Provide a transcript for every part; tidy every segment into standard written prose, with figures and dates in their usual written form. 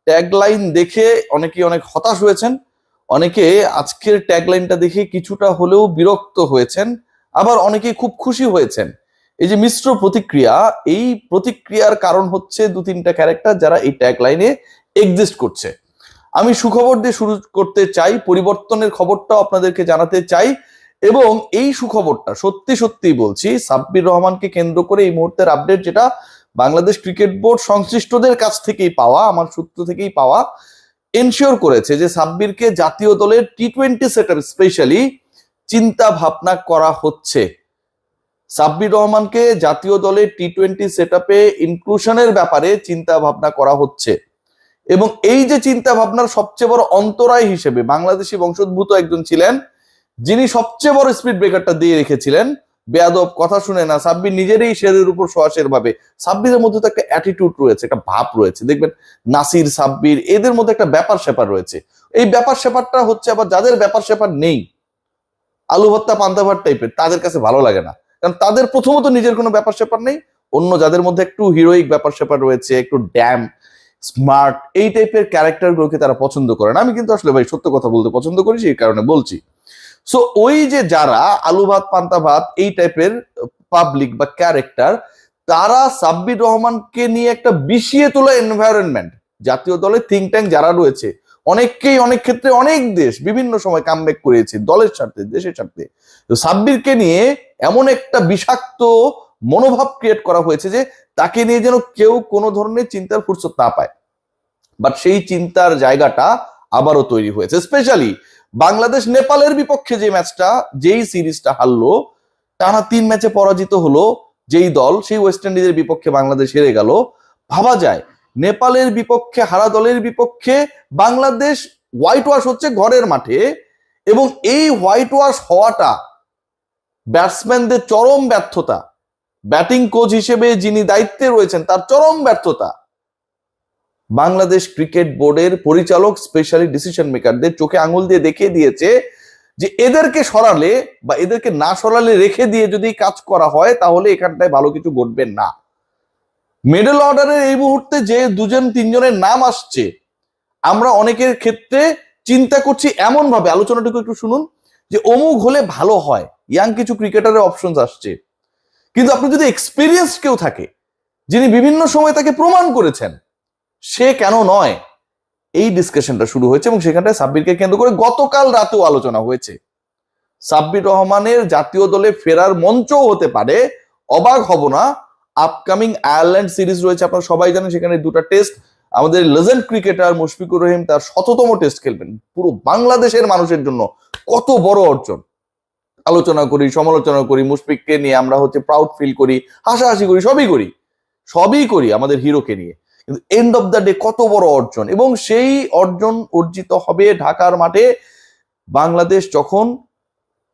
Tagline দেখে অনেকে অনেক হতাশ হয়েছেন, অনেকে আজকের ট্যাগলাইনটা দেখে কিছুটা হলেও বিরক্ত হয়েছেন, আবার অনেকে খুব খুশি হয়েছেন। এই যে মিশ্র প্রতিক্রিয়া, এই প্রতিক্রিয়ার কারণ হচ্ছে দু তিনটা ক্যারেক্টার যারা এই ট্যাগলাইনে এক্সিস্ট করছে। আমি সুখবর দিয়ে শুরু করতে চাই, পরিবর্তনের খবরটাও আপনাদেরকে জানাতে চাই, এবং এই সুখবরটা সত্যি সত্যি বলছি, সাব্বির রহমানকে কেন্দ্র করে এই মুহূর্তের আপডেট যেটা বাংলাদেশ ক্রিকেট বোর্ড সংশ্লিষ্টদের কাছ থেকেই পাওয়া, আমার সূত্র থেকেই পাওয়া, এনশিওর করেছে যে সাব্বিরকে জাতীয় দলের টি-20 সেটআপ স্পেশালি চিন্তা ভাবনা করা হচ্ছে। সাব্বির রহমানকে জাতীয় দলের টি-20 সেটআপে ইনক্লুশনের ব্যাপারে চিন্তা ভাবনা করা হচ্ছে। এবং এই যে চিন্তা ভাবনার সবচেয়ে বড় অন্তরায় হিসেবে বাংলাদেশি বংশোদ্ভূত একজন ছিলেন, যিনি সবচেয়ে বড় স্পিড ব্রেকারটা দিয়ে রেখেছিলেন, বেয়াদব কথা শুনে না, সাব্বির নিজেরই শেরের উপর সোয়াশের ভাবে। সাব্বিরের মধ্যে তো একটা অ্যাটিটিউড রয়েছে, একটা ভাব রয়েছে, দেখবেন নাসির, সাব্বির, এদের মধ্যে একটা ব্যাপার স্যাপার রয়েছে। এই ব্যাপার স্যাপারটা হচ্ছে আবার যাদের ব্যাপার স্যাপার নেই, আলু ভর্তা পান্তা ভাত টাইপের, তাদের কাছে ভালো লাগে না। কারণ তাদের প্রথমত নিজের কোনো ব্যাপার স্যাপার নেই, অন্য যাদের মধ্যে একটু হিরোইক ব্যাপার স্যাপার রয়েছে, একটু ড্যাম স্মার্ট, এই টাইপের ক্যারেক্টার গুলোকে তারা পছন্দ করে না। আমি কিন্তু আসলে ভাই সত্য কথা বলতে পছন্দ করি, সেই কারণে বলছি। সো ওই যে যারা আলু ভাত পান্তা ভাত এই টাইপের পাবলিক বা ক্যারেক্টার, তারা সাব্বির রহমানকে নিয়ে একটা বিষিয়ে তোলা এনভায়রনমেন্ট, জাতীয় দলের থিঙ্ক ট্যাঙ্ক যারা রয়েছে, অনেককেই অনেক ক্ষেত্রে অনেক দেশ বিভিন্ন সময় কামব্যাক করেছে দলের স্বার্থে, দেশের স্বার্থে। তো সাব্বিরকে নিয়ে এমন একটা বিষাক্ত মনোভাব ক্রিয়েট করা হয়েছে যে তাকে নিয়ে যেন কেউ কোনো ধরনের চিন্তার ফুরসত না পায়। বাট সেই চিন্তার জায়গাটা আবারও তৈরি হয়েছে, স্পেশালি বাংলাদেশ নেপালের বিপক্ষে যে ম্যাচটা, যেই সিরিজটা হারলো, টানা 3 ম্যাচে পরাজিত হলো যেই দল, সেই ওয়েস্ট ইন্ডিজের বিপক্ষে বাংলাদেশ হেরে গেল। ভাবা যায় নেপালের বিপক্ষে হারা দলের বিপক্ষে বাংলাদেশ হোয়াইট ওয়াশ হচ্ছে ঘরের মাঠে, এবং এই হোয়াইট ওয়াশ হওয়াটা ব্যাটসম্যানদের চরম ব্যর্থতা, ব্যাটিং কোচ হিসেবে যিনি দায়িত্বে রয়েছেন তার চরম ব্যর্থতা, বাংলাদেশ ক্রিকেট বোর্ডের পরিচালক স্পেশালি ডিসিশন মেকারদের চোখে আঙুল দিয়ে দেখিয়ে দিয়েছে যে এদেরকে সরালে বা এদেরকে না সরালে রেখে দিয়ে যদি কাজ করা হয় তাহলে এখানটায় ভালো কিছু ঘটবে না। মিডল অর্ডারের এই মুহূর্তে যে 2-3 জনের নাম আসছে, আমরা অনেকের ক্ষেত্রে চিন্তা করছি এমন ভাবে, আলোচনাটুকু একটু শুনুন, যে অমুক হলে ভালো হয়, ইয়াং কিছু ক্রিকেটারের অপশন আসছে। কিন্তু আপনি যদি এক্সপিরিয়েন্স কেউ থাকে, যিনি বিভিন্ন সময় তাকে প্রমাণ করেছেন, সে কেন নয়, এই ডিসকাশনটা শুরু হয়েছে। এবং সেখানটায় সাব্বিরকে কেন্দ্র করে গতকাল রাতেও আলোচনা হয়েছে। সাব্বির রহমানের জাতীয় দলে ফেরার মঞ্চও হতে পারে, অবাক হব না। আপকামিং আয়ারল্যান্ড সিরিজ রয়েছে, আপনারা সবাই জানেন, সেখানে 2টা টেস্ট। আমাদের লেজেন্ড ক্রিকেটার মুশফিকুর রহিম তার 100তম টেস্ট খেলবেন। পুরো বাংলাদেশের মানুষের জন্য কত বড় অর্জন। আলোচনা করি, সমালোচনা করি, মুশফিককে নিয়ে আমরা হচ্ছে প্রাউড ফিল করি, হাসাহাসি করি, সবই করি আমাদের হিরোকে নিয়ে। কিন্তু এন্ড অফ দ্য ডে কত বড় অর্জন, এবং সেই অর্জন অর্জিত হবে ঢাকার মাঠে। বাংলাদেশ যখন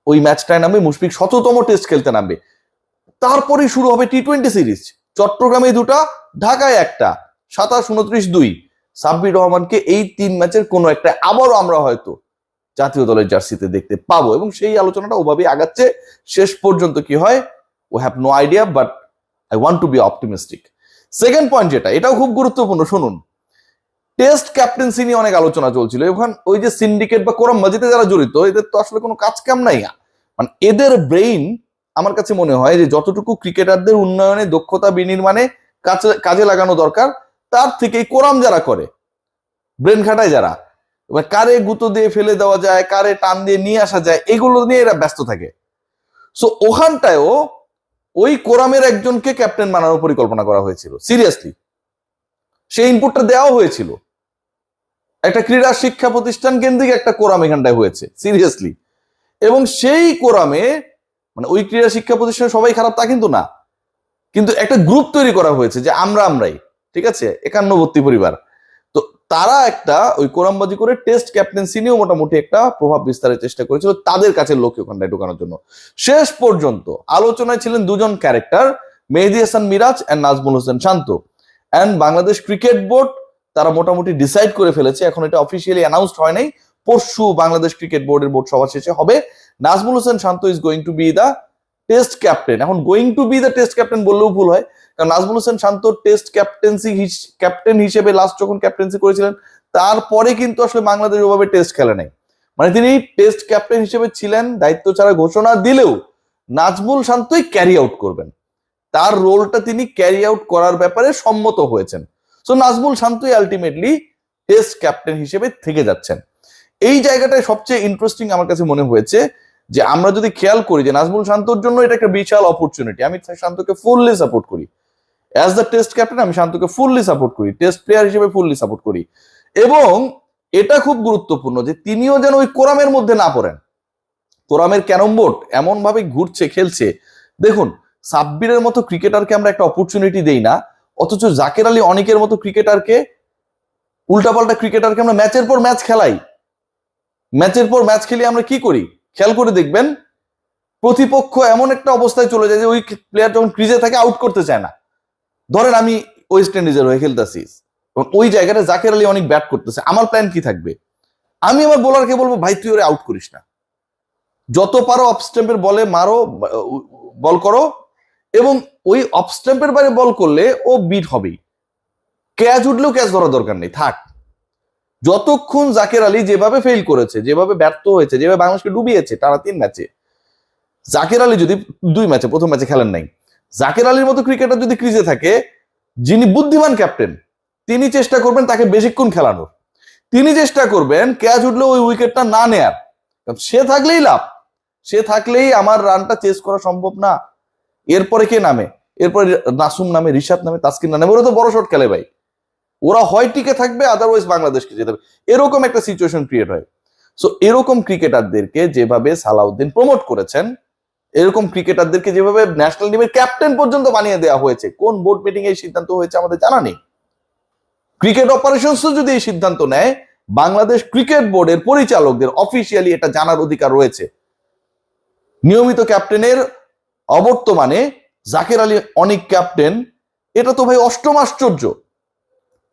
ওই ম্যাচটায় নামবে, মুশফিক 100তম টেস্ট খেলতে নামবে, তারপরে শুরু হবে টি-20 সিরিজ। চট্টগ্রামে 2টা, ঢাকায় 1টা, 27-29-2। সাব্বির রহমানকে এই 3 ম্যাচের কোনো একটা আবারও আমরা হয়তো জাতীয় দলের জার্সিতে দেখতে পাবো, এবং সেই আলোচনাটা ওভাবেই আগাচ্ছে। শেষ পর্যন্ত কি হয়, we have no idea, but I want to be optimistic. Second point যেটা, এটাও খুব গুরুত্বপূর্ণ, শুনুন। টেস্ট ক্যাপ্টেন্সি নিয়ে অনেক আলোচনা চলছিল। এখন ওই যে সিন্ডিকেট বা কোরামবাজিতে যারা জড়িত, এদের তো আসলে কোনো কাজ কাম নাই। মানে এদের ব্রেইন আমার কাছে মনে হয় যে যতটুকু ক্রিকেটারদের উন্নয়নে, দক্ষতা বিনির্মাণে কাজে লাগানো দরকার, তার থেকে কোরাম যারা করে, ব্রেন খাটায় যারা, কারে গুঁতো দিয়ে ফেলে দেওয়া যায়, কারে টান দিয়ে নিয়ে আসা যায়, এগুলো নিয়ে এরা ব্যস্ত থাকে। সো ওখানটায়ও ওই কোরামের একজনকে ক্যাপ্টেন বানানোর পরিকল্পনা করা হয়েছিল, সিরিয়াসলি সেই ইনপুটটা দেওয়া হয়েছিল। একটা ক্রীড়া শিক্ষা প্রতিষ্ঠান কেন্দ্রিক একটা কোরাম এখানটায় হয়েছে, সিরিয়াসলি। এবং সেই কোরামে, মানে ওই ক্রীড়া শিক্ষা প্রতিষ্ঠান সবাই খারাপ তা কিন্তু না, কিন্তু একটা গ্রুপ তৈরি করা হয়েছে যে আমরাই, ঠিক আছে, 51 পরিবার। তো তারা একটা ওই কোরামবাজি করে টেস্ট ক্যাপ্টেন্সি নিয়েও মোটামুটি একটা প্রভাব বিস্তারের চেষ্টা করেছিল তাদের কাছে লোক ওখানটায় ঢোকানোর জন্য। শেষ পর্যন্ত আলোচনায় ছিলেন 2জন character, Mehedi Hasan Miraz and Najmul Hossain Shanto. And Bangladesh cricket board তারা মোটামুটি ডিসাইড করে ফেলেছে, এখন এটা অফিসিয়ালি অ্যানাউন্সড হয় নাই, পরশু বাংলাদেশ ক্রিকেট বোর্ডের বোর্ড সভা শেষে হবে। Najmul Hossain Shanto is going to be the test captain, এখন going to be the test captain বললেও ভুল হয়, কারণ নাজমুল হোসেন শান্ত টেস্ট ক্যাপ্টেন হিসেবে লাস্ট যখন ক্যাপ্টেন্সি করেছিলেন তারপরে কিন্তু আসলে বাংলাদেশ ওভাবে টেস্ট খেলে নাই। মানে তিনি টেস্ট ক্যাপ্টেন হিসেবে ছিলেন, দায়িত্ব ছাড়া ঘোষণা দিলেও নাজমুল শান্তই ক্যারি আউট করবেন, তার রোলটা তিনি ক্যারি আউট করার ব্যাপারে সম্মত হয়েছেন। সো নাজমুল শান্তই আলটিমেটলি টেস্ট ক্যাপ্টেন হিসেবে থেকে যাচ্ছেন। এই জায়গাটায় সবচেয়ে ইন্টারেস্টিং আমার কাছে মনে হয়েছে যে আমরা যদি খেয়াল করি যে নাজমুল শান্তর জন্য এটা একটা বিশাল অপরচুনিটি। আমি শান্তকে ফুললি সাপোর্ট করি, অ্যাজ দ্য টেস্ট ক্যাপ্টেন আমি শান্তকে ফুললি সাপোর্ট করি, টেস্ট প্লেয়ার হিসেবে ফুললি সাপোর্ট করি। এবং এটা খুব গুরুত্বপূর্ণ যে তিনিও যেন ওই কোরামের মধ্যে না পড়েন। কোরামের ক্যারম বোর্ড এমন ভাবে ঘুরছে খেলছে, দেখুন সাব্বিরের মতো ক্রিকেটারকে আমরা একটা অপরচুনিটি দেই না, অথচ জাকের আলী অনেকের মতো ক্রিকেটারকে, উল্টাপাল্টা ক্রিকেটারকে আমরা ম্যাচের পর ম্যাচ খেলাই। ম্যাচের পর ম্যাচ খেলিয়ে আমরা কি করি খেয়াল করে দেখবেন, প্রতিপক্ষ এমন একটা অবস্থায় চলে যায় যে ওই প্লেয়ার যখন ক্রিজে থাকে আউট করতে চায় না। ধরেন আমি ওয়েস্ট ইন্ডিজের হয়ে খেলতেছি, ওই জায়গাটা জাকের আলী অনেক ব্যাট করতেছে, আমার প্ল্যান কি থাকবে, আমি আমার বোলারকে বলবো ভাই তুই ওরে আউট করিস না, যত পারো অফ স্ট্যাম্পের বলে মারো, বল করো, এবং ওই অফ স্ট্যাম্পের বাইরে বল করলে ও বিট হবেই, ক্যাচ উঠলেও ক্যাচ ধরার দরকার নেই, থাক। যতক্ষণ জাকের আলী যেভাবে ফেল করেছে, যেভাবে ব্যর্থ হয়েছে, যেভাবে বাংলাদেশকে ডুবিয়েছে টানা 3 ম্যাচে, জাকের আলী যদি 2 ম্যাচে, প্রথম ম্যাচে খেলেন নাই, জাকের আলীর মতো ক্রিকেটার যদি ক্রিজে থাকে, যিনি বুদ্ধিমান ক্যাপ্টেন তিনি চেষ্টা করবেন তাকে বেশিক্ষণ খেলানোর, তিনি চেষ্টা করবেন ক্যাচ উঠলে ওই উইকেটটা না নেয়ার, সে থাকলেই লাভ, সে থাকলেই আমার রানটা চেস করা সম্ভব না। এরপরে কে নামে, এরপরে নাসুম নামে, রিশাদ নামে, তাসকিন নামে, ওরা তো বড় শট খেলে ভাই, ওরা হয় টিকে থাকবে, আদারওয়াইজ বাংলাদেশকে যেতে হবে, এরকম একটা সিচুয়েশন ক্রিয়েট হয়। সো এরকম ক্রিকেটারদেরকে যেভাবে সালাউদ্দিন প্রমোট করেছেন, এরকম ক্রিকেটারদেরকে যেভাবে ন্যাশনাল টিমের ক্যাপ্টেন পর্যন্ত বানিয়ে দেওয়া হয়েছে, কোন বোর্ড মিটিং এই সিদ্ধান্ত হয়েছে আমাদের জানা নেই। ক্রিকেট অপারেশনস যদি এই সিদ্ধান্ত নেয়, বাংলাদেশ ক্রিকেট বোর্ডের পরিচালকদের অফিসিয়ালি এটা জানার অধিকার রয়েছে। নিয়মিত ক্যাপ্টেনের অবর্তমানে জাকের আলী অনেক ক্যাপ্টেন, এটা তো ভাই অষ্টম আশ্চর্য।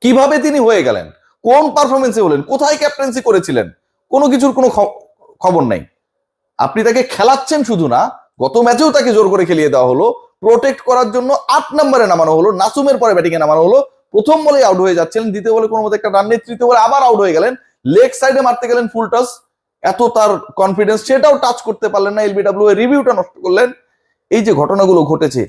কিভাবে তিনি হয়ে গেলেন, কোন পারফরমেন্সে হলেন, কোথায় ক্যাপ্টেন্সি করেছিলেন, কোনো কিছুর কোনো খবর নাই। আপনি তাকে খেলাচ্ছেন শুধু না, গত ম্যাচেও তাকে জোর করে খেলিয়ে দেওয়া হলো, প্রোটেক্ট করার জন্য 8 নম্বরে নামানো হলো, নাসুমের পরে ব্যাটিং এ নামানো হলো, প্রথম বলে আউট হয়ে যাচ্ছিলেন, দ্বিতীয় বলে কোনো মতো একটা রান নিয়ে, তৃতীয় বলে আবার আউট হয়ে গেলেন, লেগ সাইডে মারতে গেলেন ফুল টাচ, এত তার কনফিডেন্স, সেটাও টাচ করতে পারলেন না, এলবিডব্লিউ এর রিভিউটা নষ্ট করলেন। এই যে ঘটনাগুলো ঘটেছে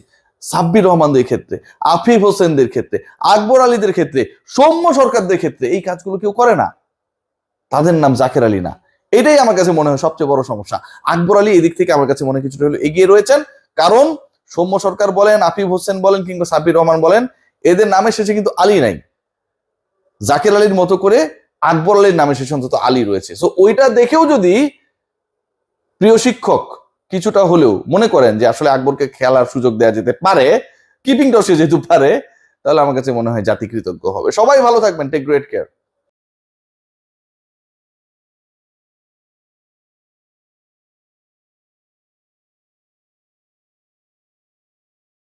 সাব্বির রহমানদের ক্ষেত্রে, আফিফ হোসেনদের ক্ষেত্রে, আকবর আলীদের ক্ষেত্রে, সৌম্য সরকারদের ক্ষেত্রে, এই কাজগুলো কেউ করে না, তাদের নাম জাকের আলী না। এটাই আমার কাছে মনে হয় সবচেয়ে বড় সমস্যা। আকবর আলী এদিক থেকে আমার কাছে মনে হয় কিছুটা হলো এগিয়ে রয়েছেন, কারণ সৌম্য সরকার বলেন, আফিফ হোসেন বলেন, কিংবা সাব্বির রহমান বলেন, এদের নামে শেষে কিন্তু আলী নাই। জাকের আলীর মতো করে আকবর আলীর নামে শেষে অন্তত আলী রয়েছে। সো ওইটা দেখেও যদি প্রিয় শিক্ষক কিছুটা হলেও মনে করেন যে আসলে আকবরকে খেলার সুযোগ দেওয়া যেতে পারে, কিপিংটাও সে যেহেতু পারে, তাহলে আমার কাছে মনে হয় জাতি কৃতজ্ঞ হবে। সবাই ভালো থাকবেন, টেক গ্রেট কেয়ার।